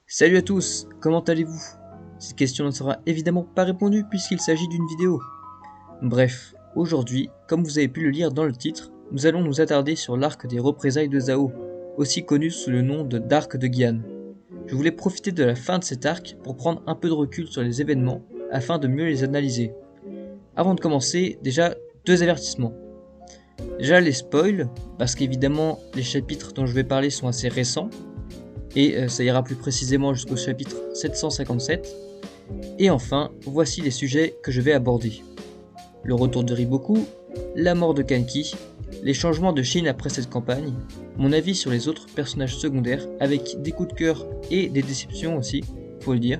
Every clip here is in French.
Salut à tous, comment allez-vous? Cette question ne sera évidemment pas répondue puisqu'il s'agit d'une vidéo. Bref, aujourd'hui, comme vous avez pu le lire dans le titre, nous allons nous attarder sur l'arc des représailles de Zhao, aussi connu sous le nom d'arc de Gian. Je voulais profiter de la fin de cet arc pour prendre un peu de recul sur les événements afin de mieux les analyser. Avant de commencer, déjà deux avertissements. Déjà les spoils, parce qu'évidemment les chapitres dont je vais parler sont assez récents, et ça ira plus précisément jusqu'au chapitre 757. Et enfin, voici les sujets que je vais aborder. Le retour de Riboku, la mort de Kanki, les changements de Shin après cette campagne, mon avis sur les autres personnages secondaires avec des coups de cœur et des déceptions aussi, faut le dire.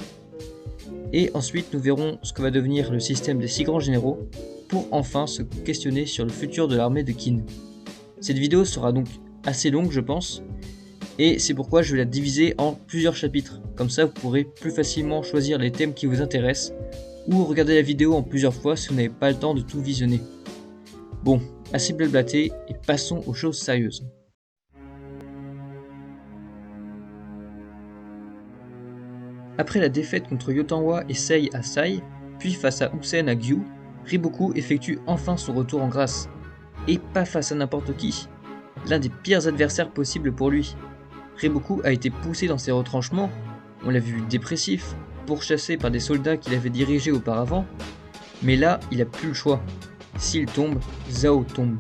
Et ensuite nous verrons ce que va devenir le système des 6 grands généraux pour enfin se questionner sur le futur de l'armée de Qin. Cette vidéo sera donc assez longue je pense, et c'est pourquoi je vais la diviser en plusieurs chapitres, comme ça vous pourrez plus facilement choisir les thèmes qui vous intéressent, ou regarder la vidéo en plusieurs fois si vous n'avez pas le temps de tout visionner. Bon, assez blablaté, et passons aux choses sérieuses. Après la défaite contre Yotanwa et Sei à Sai, puis face à Usen à Gyu, Riboku effectue enfin son retour en grâce. Et pas face à n'importe qui, l'un des pires adversaires possibles pour lui. Riboku a été poussé dans ses retranchements, on l'a vu dépressif, pourchassé par des soldats qu'il avait dirigés auparavant, mais là il a plus le choix. S'il tombe, Zhao tombe.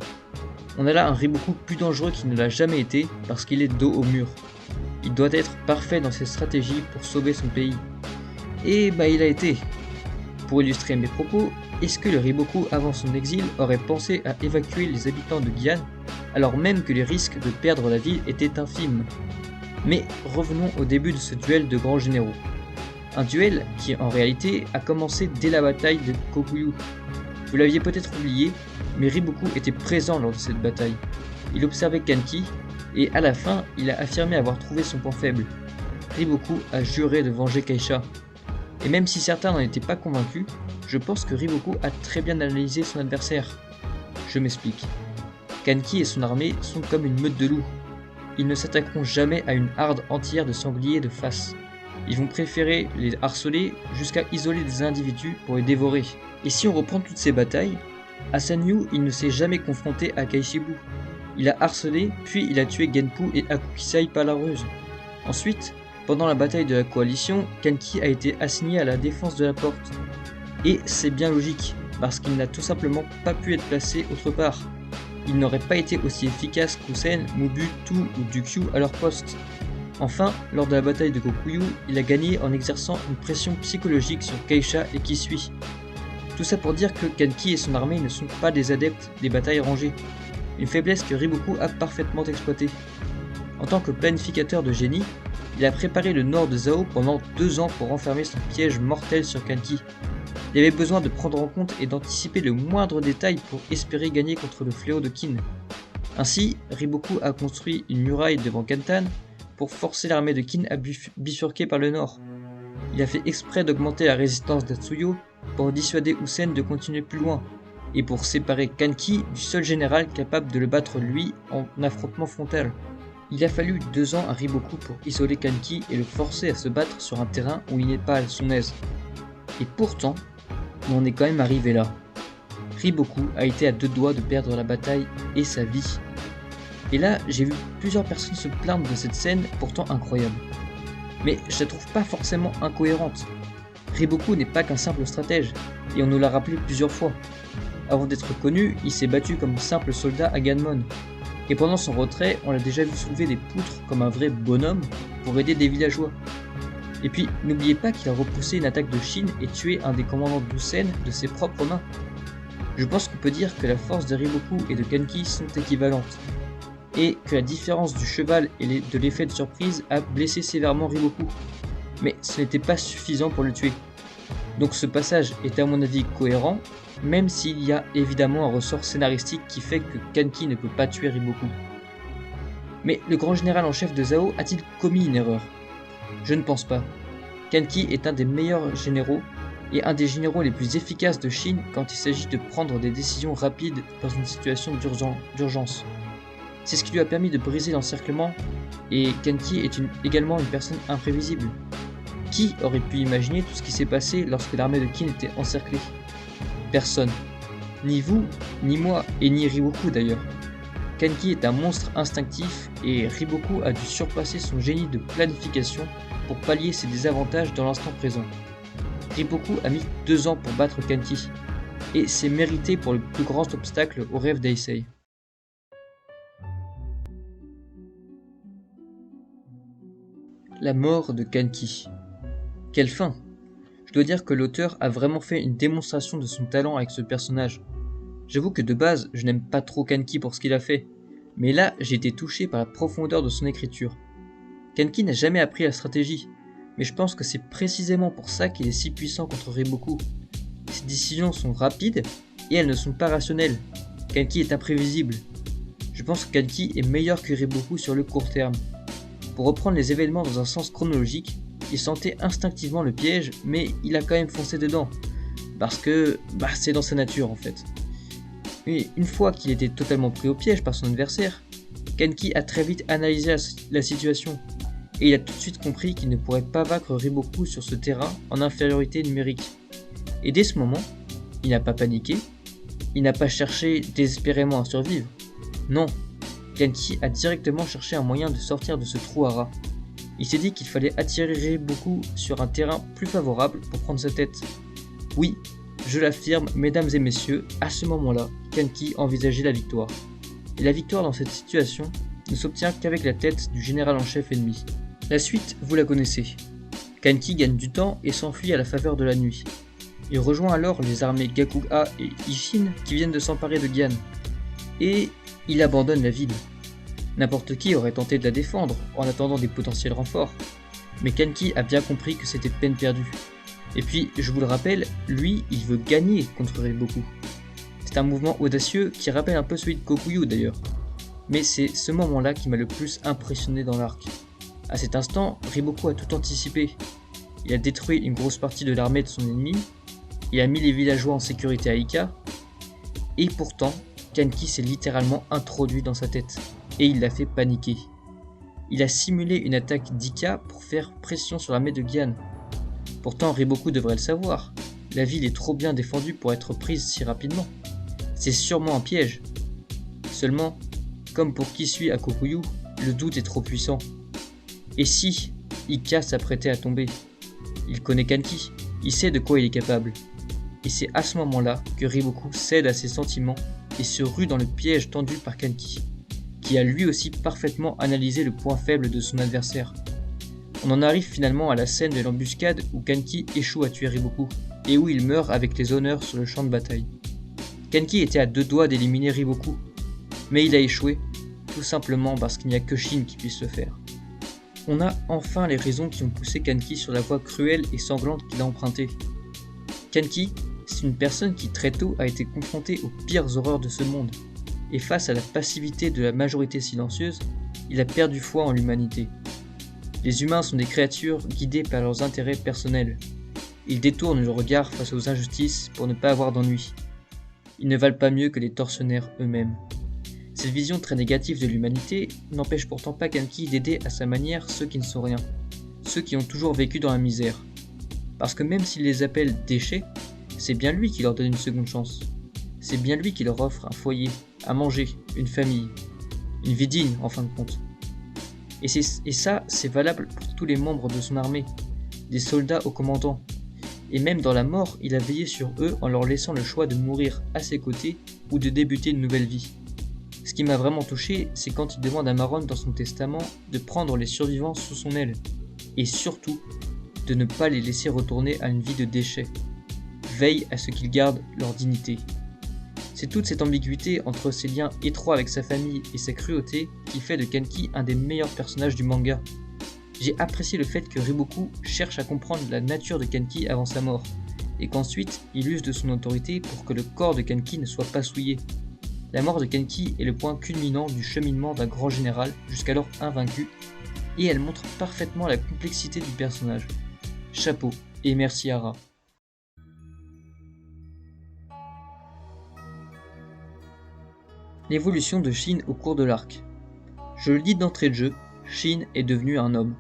On a là un Riboku plus dangereux qu'il ne l'a jamais été parce qu'il est dos au mur. Il doit être parfait dans ses stratégies pour sauver son pays. Et bah il a été. Pour illustrer mes propos, est-ce que le Riboku avant son exil aurait pensé à évacuer les habitants de Gian alors même que les risques de perdre la ville étaient infimes? Mais revenons au début de ce duel de grands généraux. Un duel qui en réalité a commencé dès la bataille de Kokuyu. Vous l'aviez peut-être oublié, mais Riboku était présent lors de cette bataille. Il observait Kanki, et à la fin, il a affirmé avoir trouvé son point faible. Riboku a juré de venger Keisha. Et même si certains n'en étaient pas convaincus, je pense que Riboku a très bien analysé son adversaire. Je m'explique. Kanki et son armée sont comme une meute de loups. Ils ne s'attaqueront jamais à une harde entière de sangliers de face. Ils vont préférer les harceler jusqu'à isoler des individus pour les dévorer. Et si on reprend toutes ces batailles, Asanyu il ne s'est jamais confronté à Kaishibu. Il a harcelé, puis il a tué Genpu et Akukisai par la ruse. Ensuite, pendant la bataille de la coalition, Kanki a été assigné à la défense de la porte. Et c'est bien logique, parce qu'il n'a tout simplement pas pu être placé autre part. Il n'aurait pas été aussi efficace qu'Usen, Mobutu ou Dukyu à leur poste. Enfin, lors de la bataille de Kokuyu, il a gagné en exerçant une pression psychologique sur Keisha et Kisui. Tout ça pour dire que Kanki et son armée ne sont pas des adeptes des batailles rangées, une faiblesse que Riboku a parfaitement exploitée. En tant que planificateur de génie, il a préparé le nord de Zhao pendant 2 ans pour renfermer son piège mortel sur Kanki. Il avait besoin de prendre en compte et d'anticiper le moindre détail pour espérer gagner contre le fléau de Qin. Ainsi, Riboku a construit une muraille devant Kantan pour forcer l'armée de Qin à bifurquer par le nord. Il a fait exprès d'augmenter la résistance d'Atsuyo pour dissuader Usen de continuer plus loin, et pour séparer Kanki du seul général capable de le battre lui en affrontement frontal. Il a fallu 2 ans à Riboku pour isoler Kanki et le forcer à se battre sur un terrain où il n'est pas à son aise. Et pourtant, on en est quand même arrivé là. Riboku a été à 2 doigts de perdre la bataille et sa vie. Et là, j'ai vu plusieurs personnes se plaindre de cette scène pourtant incroyable. Mais je la trouve pas forcément incohérente. Riboku n'est pas qu'un simple stratège, et on nous l'a rappelé plusieurs fois. Avant d'être connu, il s'est battu comme simple soldat à Ganmon. Et pendant son retrait, on l'a déjà vu soulever des poutres comme un vrai bonhomme pour aider des villageois. Et puis, n'oubliez pas qu'il a repoussé une attaque de Shin et tué un des commandants d'Usen de ses propres mains. Je pense qu'on peut dire que la force de Riboku et de Kanki sont équivalentes, et que la différence du cheval et de l'effet de surprise a blessé sévèrement Riboku. Mais ce n'était pas suffisant pour le tuer. Donc ce passage est à mon avis cohérent, même s'il y a évidemment un ressort scénaristique qui fait que Kanki ne peut pas tuer Riboku. Mais le grand général en chef de Zhao a-t-il commis une erreur? Je ne pense pas. Kanki est un des meilleurs généraux et un des généraux les plus efficaces de Shin quand il s'agit de prendre des décisions rapides dans une situation d'urgence. C'est ce qui lui a permis de briser l'encerclement, et Kanki est également une personne imprévisible. Qui aurait pu imaginer tout ce qui s'est passé lorsque l'armée de Kin était encerclée? Personne. Ni vous, ni moi, et ni Riboku d'ailleurs. Kanki est un monstre instinctif, et Riboku a dû surpasser son génie de planification pour pallier ses désavantages dans l'instant présent. Riboku a mis 2 ans pour battre Kanki, et c'est mérité pour le plus grand obstacle au rêve d'Eisei. La mort de Kanki. Quelle fin! Je dois dire que l'auteur a vraiment fait une démonstration de son talent avec ce personnage. J'avoue que de base, je n'aime pas trop Kanki pour ce qu'il a fait, mais là, j'ai été touché par la profondeur de son écriture. Kanki n'a jamais appris la stratégie, mais je pense que c'est précisément pour ça qu'il est si puissant contre Riboku. Ses décisions sont rapides, et elles ne sont pas rationnelles. Kanki est imprévisible. Je pense que Kanki est meilleur que Riboku sur le court terme. Pour reprendre les événements dans un sens chronologique, il sentait instinctivement le piège, mais il a quand même foncé dedans. Parce que, c'est dans sa nature en fait. Mais une fois qu'il était totalement pris au piège par son adversaire, Kanki a très vite analysé la situation, et il a tout de suite compris qu'il ne pourrait pas vaincre Riboku sur ce terrain en infériorité numérique. Et dès ce moment, il n'a pas paniqué, il n'a pas cherché désespérément à survivre. Non, Kanki a directement cherché un moyen de sortir de ce trou à rats. Il s'est dit qu'il fallait attirer Riboku sur un terrain plus favorable pour prendre sa tête. Oui, je l'affirme, mesdames et messieurs, à ce moment-là, Kanki envisageait la victoire. Et la victoire dans cette situation ne s'obtient qu'avec la tête du général en chef ennemi. La suite, vous la connaissez. Kanki gagne du temps et s'enfuit à la faveur de la nuit. Il rejoint alors les armées Gakuga et Isshin qui viennent de s'emparer de Gihan. Et il abandonne la ville. N'importe qui aurait tenté de la défendre en attendant des potentiels renforts. Mais Kanki a bien compris que c'était peine perdue. Et puis, je vous le rappelle, lui, il veut gagner contre Riboku. C'est un mouvement audacieux qui rappelle un peu celui de Kokuyu d'ailleurs. Mais c'est ce moment-là qui m'a le plus impressionné dans l'arc. À cet instant, Riboku a tout anticipé. Il a détruit une grosse partie de l'armée de son ennemi, il a mis les villageois en sécurité à Ika, et pourtant, Kanki s'est littéralement introduit dans sa tête, et il l'a fait paniquer. Il a simulé une attaque d'Ika pour faire pression sur l'armée de Gihan. Pourtant, Riboku devrait le savoir, la ville est trop bien défendue pour être prise si rapidement. C'est sûrement un piège. Seulement, comme pour qui suit à Kokuyu, le doute est trop puissant. Et si Ika s'apprêtait à tomber? Il connaît Kanki, il sait de quoi il est capable. Et c'est à ce moment-là que Riboku cède à ses sentiments et se rue dans le piège tendu par Kanki, qui a lui aussi parfaitement analysé le point faible de son adversaire. On en arrive finalement à la scène de l'embuscade où Kanki échoue à tuer Riboku, et où il meurt avec les honneurs sur le champ de bataille. Kanki était à 2 doigts d'éliminer Riboku, mais il a échoué, tout simplement parce qu'il n'y a que Shin qui puisse le faire. On a enfin les raisons qui ont poussé Kanki sur la voie cruelle et sanglante qu'il a empruntée. Kanki, c'est une personne qui très tôt a été confrontée aux pires horreurs de ce monde, et face à la passivité de la majorité silencieuse, il a perdu foi en l'humanité. Les humains sont des créatures guidées par leurs intérêts personnels. Ils détournent le regard face aux injustices pour ne pas avoir d'ennui. Ils ne valent pas mieux que les tortionnaires eux-mêmes. Cette vision très négative de l'humanité n'empêche pourtant pas Kanki d'aider à sa manière ceux qui ne sont rien, ceux qui ont toujours vécu dans la misère. Parce que même s'il les appelle déchets, c'est bien lui qui leur donne une seconde chance. C'est bien lui qui leur offre un foyer, à manger, une famille, une vie digne en fin de compte. Et ça, c'est valable pour tous les membres de son armée, des soldats au commandant. Et même dans la mort, il a veillé sur eux en leur laissant le choix de mourir à ses côtés ou de débuter une nouvelle vie. Ce qui m'a vraiment touché, c'est quand il demande à Maron dans son testament de prendre les survivants sous son aile, et surtout, de ne pas les laisser retourner à une vie de déchets. Veille à ce qu'ils gardent leur dignité. C'est toute cette ambiguïté entre ses liens étroits avec sa famille et sa cruauté qui fait de Kanki un des meilleurs personnages du manga. J'ai apprécié le fait que Riboku cherche à comprendre la nature de Kanki avant sa mort, et qu'ensuite il use de son autorité pour que le corps de Kanki ne soit pas souillé. La mort de Kanki est le point culminant du cheminement d'un grand général jusqu'alors invaincu, et elle montre parfaitement la complexité du personnage. Chapeau, et merci Hara. L'évolution de Shin au cours de l'arc. Je le dis d'entrée de jeu, Shin est devenu un homme.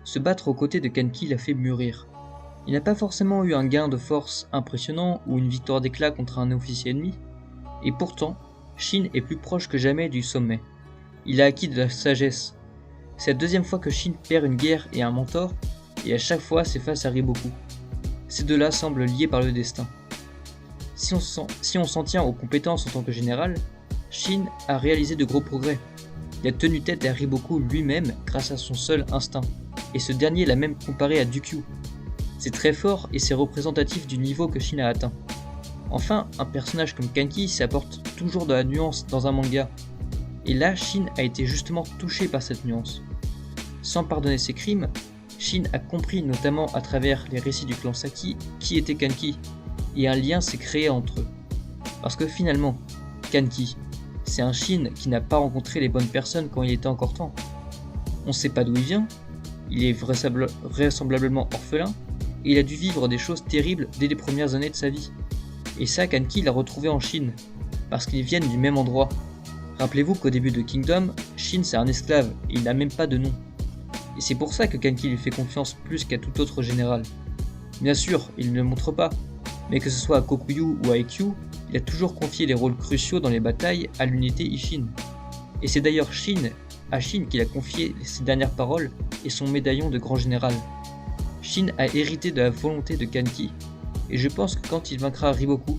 Se battre aux côtés de Kanki l'a fait mûrir. Il n'a pas forcément eu un gain de force impressionnant ou une victoire d'éclat contre un officier ennemi, et pourtant, Shin est plus proche que jamais du sommet. Il a acquis de la sagesse. C'est la deuxième fois que Shin perd une guerre et un mentor, et à chaque fois c'est face à Riboku. Ces deux-là semblent liés par le destin. Si on s'en tient aux compétences en tant que général, Shin a réalisé de gros progrès. Il a tenu tête à Riboku lui-même grâce à son seul instinct, et ce dernier l'a même comparé à Dukyu. C'est très fort et c'est représentatif du niveau que Shin a atteint. Enfin, un personnage comme Kanki s'apporte toujours de la nuance dans un manga, et là Shin a été justement touché par cette nuance. Sans pardonner ses crimes, Shin a compris notamment à travers les récits du clan Saki qui était Kanki, et un lien s'est créé entre eux. Parce que finalement, Kanki, c'est un Shin qui n'a pas rencontré les bonnes personnes quand il était encore temps. On ne sait pas d'où il vient, il est vraisemblablement orphelin, et il a dû vivre des choses terribles dès les premières années de sa vie. Et ça, Kanki l'a retrouvé en Shin, parce qu'ils viennent du même endroit. Rappelez-vous qu'au début de Kingdom, Shin c'est un esclave, et il n'a même pas de nom. Et c'est pour ça que Kanki lui fait confiance plus qu'à tout autre général. Bien sûr, il ne le montre pas, mais que ce soit à Kokuyu ou à Ekkyu, il a toujours confié les rôles cruciaux dans les batailles à l'unité Isshin. Et c'est d'ailleurs à Shin qu'il a confié ses dernières paroles et son médaillon de grand général. Shin a hérité de la volonté de Kanki, et je pense que quand il vaincra Riboku,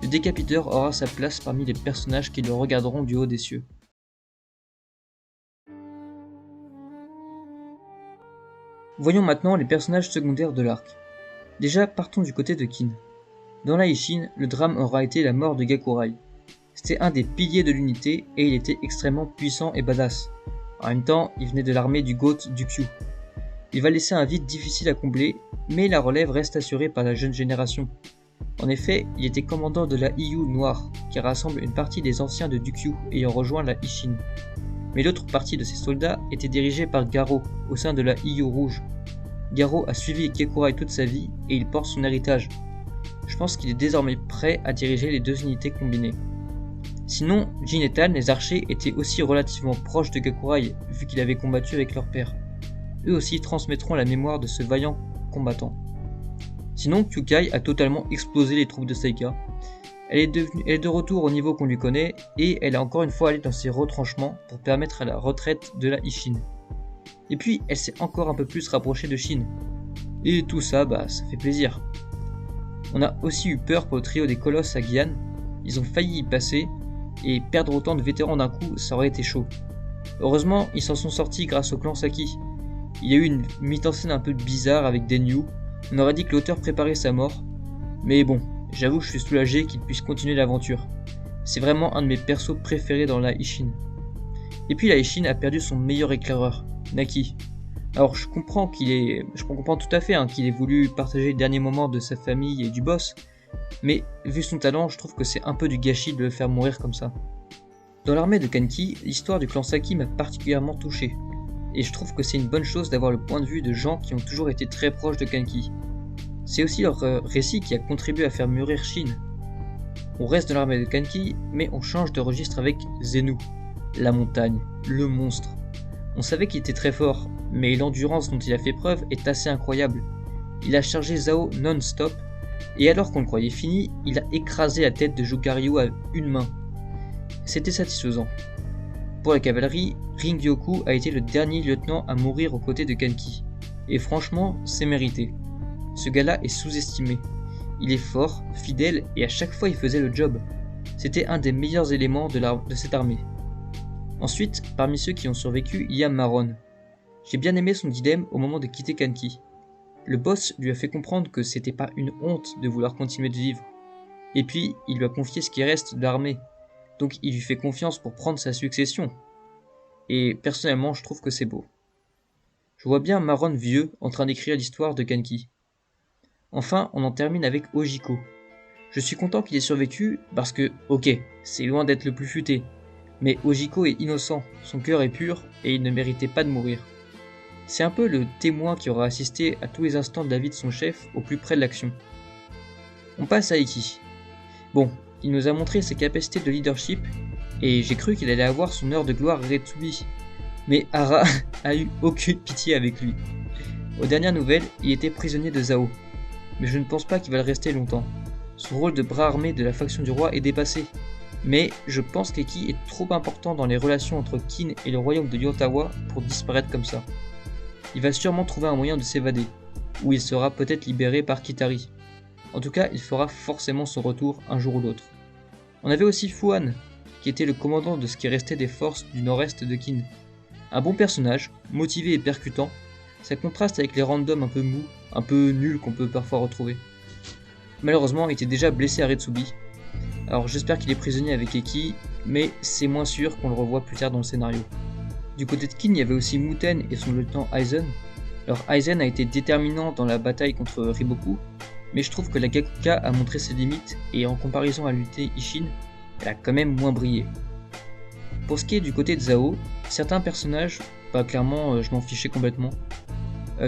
le décapiteur aura sa place parmi les personnages qui le regarderont du haut des cieux. Voyons maintenant les personnages secondaires de l'arc. Déjà, partons du côté de Kin. Dans la Isshin, le drame aura été la mort de Gakurai. C'était un des piliers de l'unité et il était extrêmement puissant et badass. En même temps, il venait de l'armée du GOAT Dukyu. Il va laisser un vide difficile à combler, mais la relève reste assurée par la jeune génération. En effet, il était commandant de la Iyu Noire, qui rassemble une partie des anciens de Dukyu ayant rejoint la Isshin. Mais l'autre partie de ses soldats était dirigée par Garo, au sein de la Iyu Rouge. Garo a suivi Gakurai toute sa vie et il porte son héritage. Je pense qu'il est désormais prêt à diriger les deux unités combinées. Sinon, Jin et Tan, les archers, étaient aussi relativement proches de Gakurai, vu qu'il avait combattu avec leur père. Eux aussi transmettront la mémoire de ce vaillant combattant. Sinon, Kyukai a totalement explosé les troupes de Saika. Elle est de retour au niveau qu'on lui connaît, et elle a encore une fois allé dans ses retranchements pour permettre à la retraite de la Isshin. Et puis, elle s'est encore un peu plus rapprochée de Shin. Et tout ça, ça fait plaisir. On a aussi eu peur pour le trio des colosses à Guyane, ils ont failli y passer, et perdre autant de vétérans d'un coup, ça aurait été chaud. Heureusement, ils s'en sont sortis grâce au clan Saki. Il y a eu une mise en scène un peu bizarre avec Denyu, on aurait dit que l'auteur préparait sa mort, mais bon, j'avoue que je suis soulagé qu'il puisse continuer l'aventure. C'est vraiment un de mes persos préférés dans la Isshin. Et puis la Isshin a perdu son meilleur éclaireur, Naki. Alors je comprends tout à fait qu'il ait voulu partager les derniers moments de sa famille et du boss, mais vu son talent, je trouve que c'est un peu du gâchis de le faire mourir comme ça. Dans l'armée de Kanki, l'histoire du clan Saki m'a particulièrement touché, et je trouve que c'est une bonne chose d'avoir le point de vue de gens qui ont toujours été très proches de Kanki. C'est aussi leur récit qui a contribué à faire mûrir Shin. On reste dans l'armée de Kanki, mais on change de registre avec Zenu, la montagne, le monstre. On savait qu'il était très fort, mais l'endurance dont il a fait preuve est assez incroyable. Il a chargé Zao non-stop, et alors qu'on le croyait fini, il a écrasé la tête de Jukaryu à une main. C'était satisfaisant. Pour la cavalerie, Ringyoku a été le dernier lieutenant à mourir aux côtés de Kanki, et franchement, c'est mérité. Ce gars-là est sous-estimé. Il est fort, fidèle, et à chaque fois il faisait le job. C'était un des meilleurs éléments de cette armée. Ensuite, parmi ceux qui ont survécu, il y a Maron. J'ai bien aimé son dilemme au moment de quitter Kanki. Le boss lui a fait comprendre que c'était pas une honte de vouloir continuer de vivre. Et puis, il lui a confié ce qui reste de l'armée. Donc il lui fait confiance pour prendre sa succession. Et personnellement, je trouve que c'est beau. Je vois bien Maron vieux en train d'écrire l'histoire de Kanki. Enfin, on en termine avec Ojiko. Je suis content qu'il ait survécu parce que, ok, c'est loin d'être le plus futé. Mais Ojiko est innocent, son cœur est pur et il ne méritait pas de mourir. C'est un peu le témoin qui aura assisté à tous les instants de la vie de son chef au plus près de l'action. On passe à Ikki. Bon, il nous a montré ses capacités de leadership et j'ai cru qu'il allait avoir son heure de gloire à Retsubi. Mais Hara a eu aucune pitié avec lui. Aux dernières nouvelles, il était prisonnier de Zhao, mais je ne pense pas qu'il va le rester longtemps. Son rôle de bras armé de la faction du roi est dépassé, mais je pense qu'Eki est trop important dans les relations entre Qin et le royaume de Yotawa pour disparaître comme ça. Il va sûrement trouver un moyen de s'évader, ou il sera peut-être libéré par Kitari. En tout cas, il fera forcément son retour un jour ou l'autre. On avait aussi Fuan, qui était le commandant de ce qui restait des forces du nord-est de Qin. Un bon personnage, motivé et percutant, ça contraste avec les randoms un peu mous, un peu nuls qu'on peut parfois retrouver. Malheureusement, il était déjà blessé à Retsubi. Alors j'espère qu'il est prisonnier avec Eki, mais c'est moins sûr qu'on le revoie plus tard dans le scénario. Du côté de Qin, il y avait aussi Muten et son lieutenant Aizen. Alors Aizen a été déterminant dans la bataille contre Riboku, mais je trouve que la Gakuka a montré ses limites et en comparaison à l'unité Ishin, elle a quand même moins brillé. Pour ce qui est du côté de Zhao, certains personnages, clairement je m'en fichais complètement.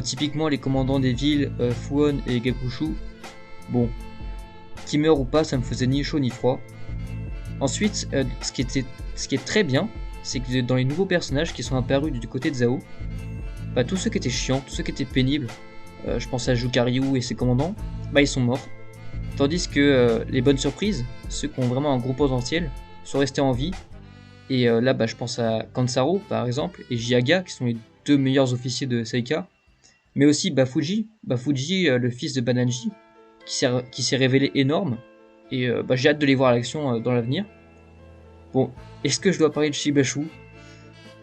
Typiquement les commandants des villes Fuon et Gakushu, bon, qui meurent ou pas ça me faisait ni chaud ni froid. Ensuite, ce qui est très bien, c'est que dans les nouveaux personnages qui sont apparus du côté de Zhao, tous ceux qui étaient chiants, tous ceux qui étaient pénibles, je pense à Jukaryu et ses commandants, ils sont morts. Tandis que les bonnes surprises, ceux qui ont vraiment un gros potentiel, sont restés en vie. Et là, je pense à Kansaro par exemple, et Jiaga, qui sont les deux meilleurs officiers de Seika. Mais aussi Bafuji, le fils de Bananji, qui s'est révélé énorme. Et j'ai hâte de les voir à l'action dans l'avenir. Bon, est-ce que je dois parler de Shibashu?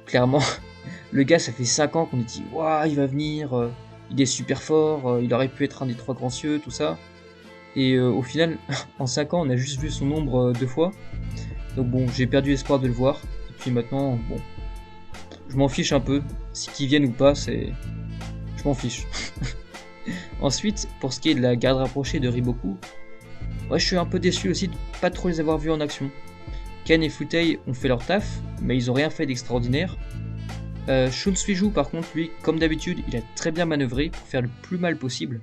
Clairement, le gars, ça fait 5 ans qu'on dit « Waouh, il va venir, il est super fort, il aurait pu être un des 3 grands cieux, tout ça. » Et au final, en 5 ans, on a juste vu son ombre 2 fois. Donc bon, j'ai perdu espoir de le voir. Et puis maintenant, bon, je m'en fiche un peu. Si qu'ils viennent ou pas, je m'en fiche. Ensuite, pour ce qui est de la garde rapprochée de Riboku, je suis un peu déçu aussi de pas trop les avoir vus en action. Ken et Futei ont fait leur taf, mais ils ont rien fait d'extraordinaire. Shun Suiju par contre, lui, comme d'habitude, il a très bien manœuvré pour faire le plus mal possible.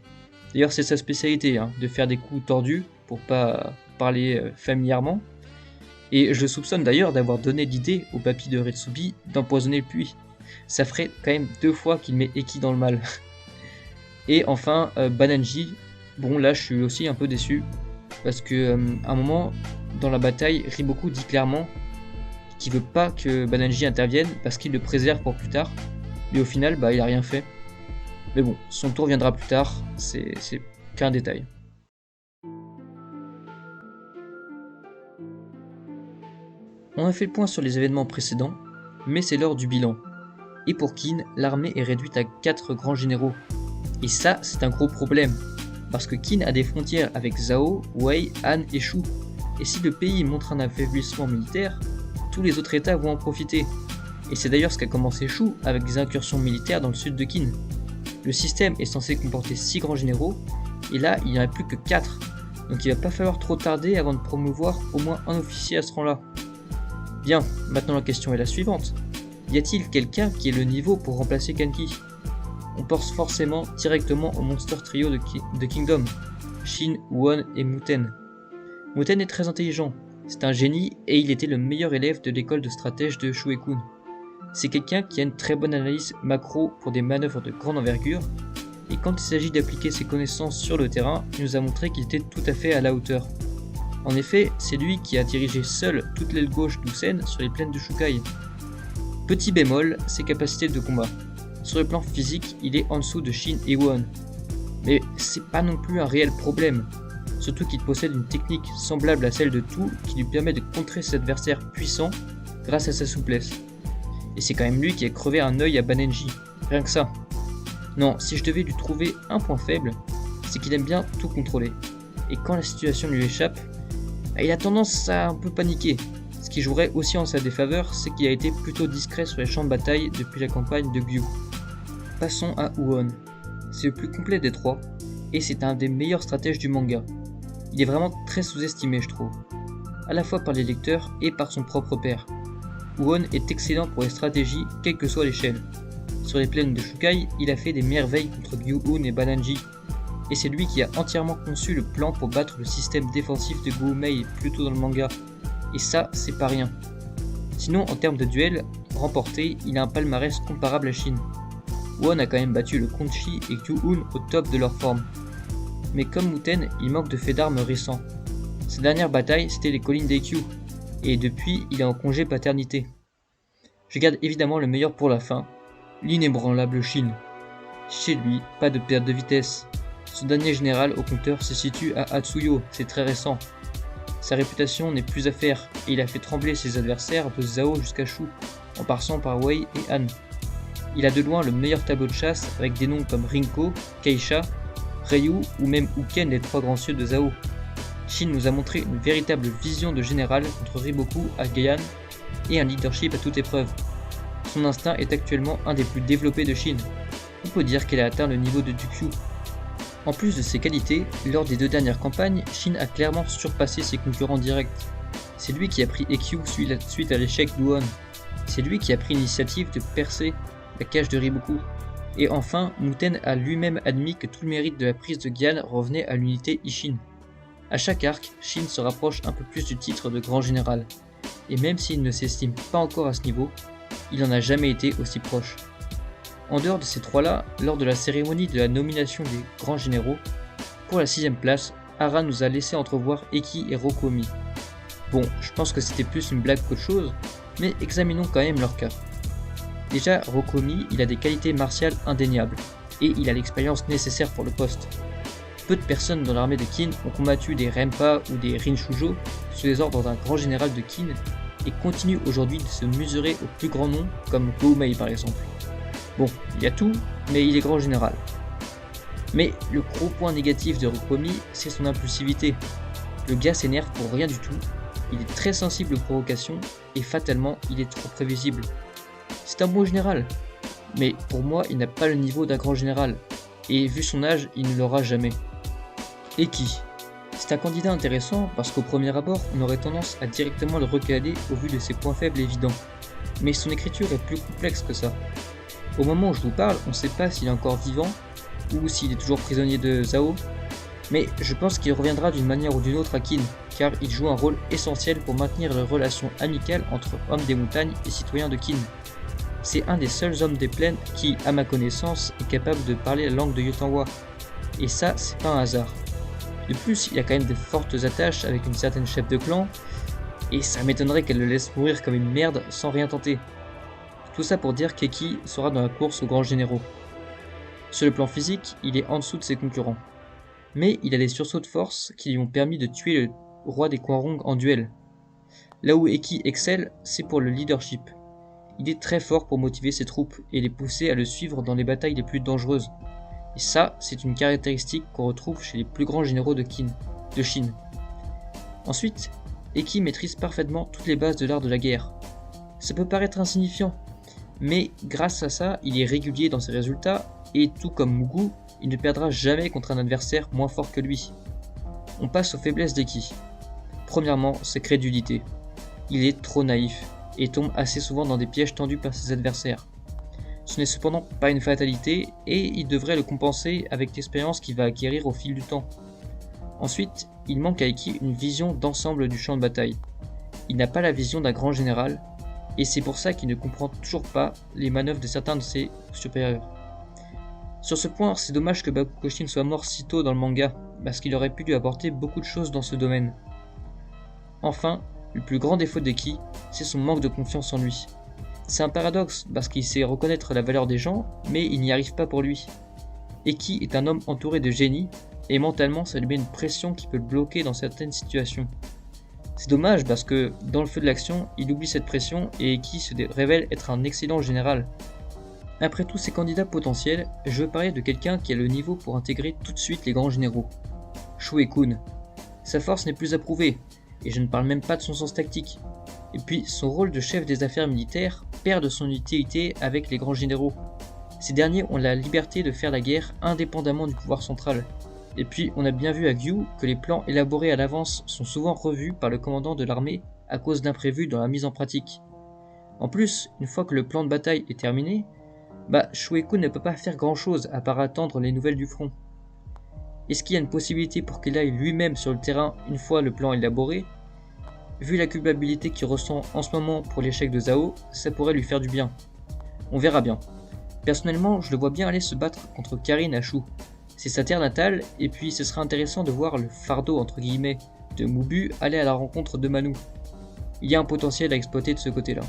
D'ailleurs c'est sa spécialité, de faire des coups tordus, pour pas parler familièrement. Et je le soupçonne d'ailleurs d'avoir donné l'idée au papy de Retsubi d'empoisonner le puits. Ça ferait quand même 2 fois qu'il met Eki dans le mal. Et enfin, Bananji, bon là je suis aussi un peu déçu, parce que à un moment, dans la bataille, Riboku dit clairement qu'il veut pas que Bananji intervienne parce qu'il le préserve pour plus tard, mais au final, il a rien fait. Mais bon, son tour viendra plus tard, c'est qu'un détail. On a fait le point sur les événements précédents, mais c'est l'heure du bilan. Et pour Qin, l'armée est réduite à 4 grands généraux. Et ça, c'est un gros problème, parce que Qin a des frontières avec Zhao, Wei, Han et Shu. Et si le pays montre un affaiblissement militaire, tous les autres états vont en profiter. Et c'est d'ailleurs ce qu'a commencé Shu avec des incursions militaires dans le sud de Qin. Le système est censé comporter 6 grands généraux, et là il n'y en a plus que 4. Donc il va pas falloir trop tarder avant de promouvoir au moins un officier à ce rang-là. Bien, maintenant la question est la suivante. Y a-t-il quelqu'un qui ait le niveau pour remplacer Kanki? On pense forcément directement au Monster Trio de Kingdom, Shin, Won et Muten. Muten est très intelligent, c'est un génie et il était le meilleur élève de l'école de stratège de Shueikun. C'est quelqu'un qui a une très bonne analyse macro pour des manœuvres de grande envergure, et quand il s'agit d'appliquer ses connaissances sur le terrain, il nous a montré qu'il était tout à fait à la hauteur. En effet, c'est lui qui a dirigé seul toute l'aile gauche d'Usen sur les plaines de Shukai. Petit bémol, ses capacités de combat. Sur le plan physique, il est en dessous de Shin et Won. Mais c'est pas non plus un réel problème, surtout qu'il possède une technique semblable à celle de Tu qui lui permet de contrer ses adversaires puissants grâce à sa souplesse. Et c'est quand même lui qui a crevé un œil à Banenji, rien que ça. Non, si je devais lui trouver un point faible, c'est qu'il aime bien tout contrôler. Et quand la situation lui échappe, il a tendance à un peu paniquer. Ce qui jouerait aussi en sa défaveur, c'est qu'il a été plutôt discret sur les champs de bataille depuis la campagne de Gyu. Passons à Uon. C'est le plus complet des 3, et c'est un des meilleurs stratèges du manga. Il est vraiment très sous-estimé je trouve, à la fois par les lecteurs et par son propre père. Uon est excellent pour les stratégies, quelle que soit l'échelle. Sur les plaines de Shukai, il a fait des merveilles contre Gyu-un et Bananji, et c'est lui qui a entièrement conçu le plan pour battre le système défensif de Gu-mei plus tôt dans le manga, et ça c'est pas rien. Sinon en termes de duel, remportées, il a un palmarès comparable à Shin. Won a quand même battu le Kongchi et Kyu-un au top de leur forme. Mais comme Muten, il manque de faits d'armes récents. Sa dernière bataille, c'était les collines d'Eikyu, et depuis, il est en congé paternité. Je garde évidemment le meilleur pour la fin, l'inébranlable Shin. Chez lui, pas de perte de vitesse. Son dernier général au compteur se situe à Atsuyo, c'est très récent. Sa réputation n'est plus à faire, et il a fait trembler ses adversaires de Zhao jusqu'à Shu, en passant par Wei et Han. Il a de loin le meilleur tableau de chasse avec des noms comme Rinko, Keisha, Ryu ou même Uken, les trois grands cieux de Zhao. Shin nous a montré une véritable vision de général contre Riboku à Geian et un leadership à toute épreuve. Son instinct est actuellement un des plus développés de Shin. On peut dire qu'elle a atteint le niveau de Dukyu. En plus de ses qualités, lors des 2 dernières campagnes, Shin a clairement surpassé ses concurrents directs. C'est lui qui a pris Ekkyu suite à l'échec d'Uon. C'est lui qui a pris l'initiative de percer la cage de Riboku. Et enfin, Muten a lui-même admis que tout le mérite de la prise de Gyan revenait à l'unité Ishin. À chaque arc, Shin se rapproche un peu plus du titre de grand général. Et même s'il ne s'estime pas encore à ce niveau, il n'en a jamais été aussi proche. En dehors de ces trois-là, lors de la cérémonie de la nomination des grands généraux, pour la 6ème place, Hara nous a laissé entrevoir Eki et Rokomi. Bon, je pense que c'était plus une blague qu'autre chose, mais examinons quand même leur cas. Déjà, Rokomi, il a des qualités martiales indéniables, et il a l'expérience nécessaire pour le poste. Peu de personnes dans l'armée de Qin ont combattu des Renpa ou des Rinchujo sous les ordres d'un grand général de Qin, et continuent aujourd'hui de se mesurer aux plus grands noms, comme Goumei par exemple. Bon, il y a tout, mais il est grand général. Mais le gros point négatif de Rokomi, c'est son impulsivité. Le gars s'énerve pour rien du tout, il est très sensible aux provocations, et fatalement, il est trop prévisible. C'est un bon général, mais pour moi, il n'a pas le niveau d'un grand général, et vu son âge, il ne l'aura jamais. Eki. C'est un candidat intéressant parce qu'au premier abord, on aurait tendance à directement le recaler au vu de ses points faibles évidents. Mais son écriture est plus complexe que ça. Au moment où je vous parle, on ne sait pas s'il est encore vivant ou s'il est toujours prisonnier de Zhao, mais je pense qu'il reviendra d'une manière ou d'une autre à Qin, car il joue un rôle essentiel pour maintenir les relations amicales entre hommes des montagnes et citoyens de Qin. C'est un des seuls hommes des plaines qui, à ma connaissance, est capable de parler la langue de Yotanwa, et ça, c'est pas un hasard. De plus, il y a quand même de fortes attaches avec une certaine chef de clan, et ça m'étonnerait qu'elle le laisse mourir comme une merde sans rien tenter. Tout ça pour dire qu'Eki sera dans la course aux grands généraux. Sur le plan physique, il est en dessous de ses concurrents. Mais il a des sursauts de force qui lui ont permis de tuer le roi des Kwanrong en duel. Là où Eki excelle, c'est pour le leadership. Il est très fort pour motiver ses troupes et les pousser à le suivre dans les batailles les plus dangereuses. Et ça, c'est une caractéristique qu'on retrouve chez les plus grands généraux de Shin. Ensuite, Eki maîtrise parfaitement toutes les bases de l'art de la guerre. Ça peut paraître insignifiant, mais grâce à ça, il est régulier dans ses résultats, et tout comme Mugu, il ne perdra jamais contre un adversaire moins fort que lui. On passe aux faiblesses d'Eki. Premièrement, sa crédulité. Il est trop naïf, et tombe assez souvent dans des pièges tendus par ses adversaires. Ce n'est cependant pas une fatalité, et il devrait le compenser avec l'expérience qu'il va acquérir au fil du temps. Ensuite, il manque à Eki une vision d'ensemble du champ de bataille. Il n'a pas la vision d'un grand général, et c'est pour ça qu'il ne comprend toujours pas les manœuvres de certains de ses supérieurs. Sur ce point, c'est dommage que Bakugoshin soit mort si tôt dans le manga, parce qu'il aurait pu lui apporter beaucoup de choses dans ce domaine. Enfin, le plus grand défaut d'Eki, c'est son manque de confiance en lui. C'est un paradoxe, parce qu'il sait reconnaître la valeur des gens, mais il n'y arrive pas pour lui. Eki est un homme entouré de génie, et mentalement ça lui met une pression qui peut le bloquer dans certaines situations. C'est dommage parce que, dans le feu de l'action, il oublie cette pression et Eki se révèle être un excellent général. Après tous ces candidats potentiels, je veux parler de quelqu'un qui a le niveau pour intégrer tout de suite les grands généraux. Shue-kun. Sa force n'est plus à prouver, et je ne parle même pas de son sens tactique. Et puis, son rôle de chef des affaires militaires perd de son utilité avec les grands généraux. Ces derniers ont la liberté de faire la guerre indépendamment du pouvoir central. Et puis, on a bien vu à Gyu que les plans élaborés à l'avance sont souvent revus par le commandant de l'armée à cause d'imprévus dans la mise en pratique. En plus, une fois que le plan de bataille est terminé, Shue-kun ne peut pas faire grand chose à part attendre les nouvelles du front. Est-ce qu'il y a une possibilité pour qu'il aille lui-même sur le terrain une fois le plan élaboré? Vu la culpabilité qu'il ressent en ce moment pour l'échec de Zhao, ça pourrait lui faire du bien. On verra bien. Personnellement, je le vois bien aller se battre contre Karin à Shu. C'est sa terre natale, et puis ce sera intéressant de voir le fardeau entre guillemets de Mubu aller à la rencontre de Manu. Il y a un potentiel à exploiter de ce côté-là.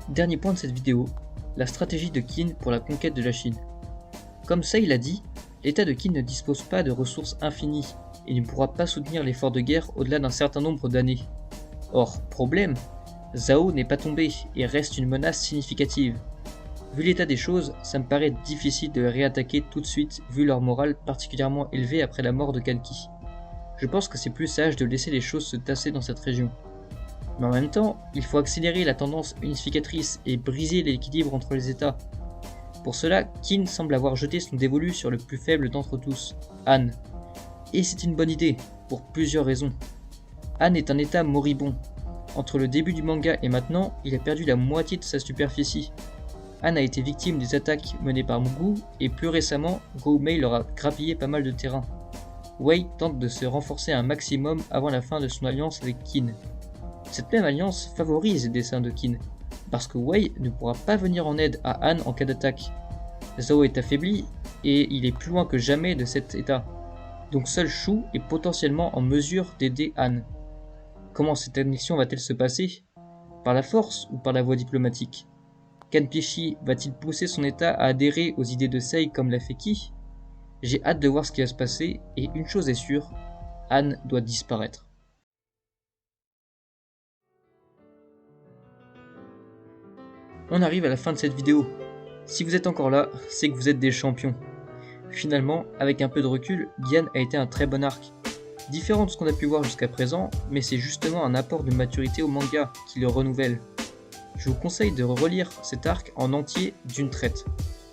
Dernier point de cette vidéo, la stratégie de Qin pour la conquête de la Chine. Comme Sei l'a dit, l'état de Qin ne dispose pas de ressources infinies et ne pourra pas soutenir l'effort de guerre au-delà d'un certain nombre d'années. Or, problème, Zhao n'est pas tombé et reste une menace significative. Vu l'état des choses, ça me paraît difficile de les réattaquer tout de suite vu leur morale particulièrement élevée après la mort de Kalki. Je pense que c'est plus sage de laisser les choses se tasser dans cette région. Mais en même temps, il faut accélérer la tendance unificatrice et briser l'équilibre entre les États. Pour cela, Qin semble avoir jeté son dévolu sur le plus faible d'entre tous, Han. Et c'est une bonne idée, pour plusieurs raisons. Han est un État moribond. Entre le début du manga et maintenant, il a perdu la moitié de sa superficie. Han a été victime des attaques menées par Mugu, et plus récemment, Gou Mei leur a grappillé pas mal de terrain. Wei tente de se renforcer un maximum avant la fin de son alliance avec Qin. Cette même alliance favorise les desseins de Qin, parce que Wei ne pourra pas venir en aide à Han en cas d'attaque. Zhao est affaibli, et il est plus loin que jamais de cet état. Donc seul Shu est potentiellement en mesure d'aider Han. Comment cette annexion va-t-elle se passer? Par la force ou par la voie diplomatique? Kanpeishi va-t-il pousser son état à adhérer aux idées de Sei comme l'a fait Qi? J'ai hâte de voir ce qui va se passer, et une chose est sûre, Han doit disparaître. On arrive à la fin de cette vidéo. Si vous êtes encore là, c'est que vous êtes des champions. Finalement, avec un peu de recul, Gian a été un très bon arc. Différent de ce qu'on a pu voir jusqu'à présent, mais c'est justement un apport de maturité au manga qui le renouvelle. Je vous conseille de relire cet arc en entier d'une traite.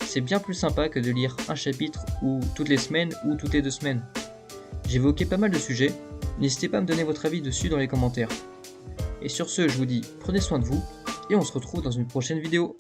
C'est bien plus sympa que de lire un chapitre ou toutes les semaines ou toutes les 2 semaines. J'ai évoqué pas mal de sujets, n'hésitez pas à me donner votre avis dessus dans les commentaires. Et sur ce, je vous dis prenez soin de vous, et on se retrouve dans une prochaine vidéo.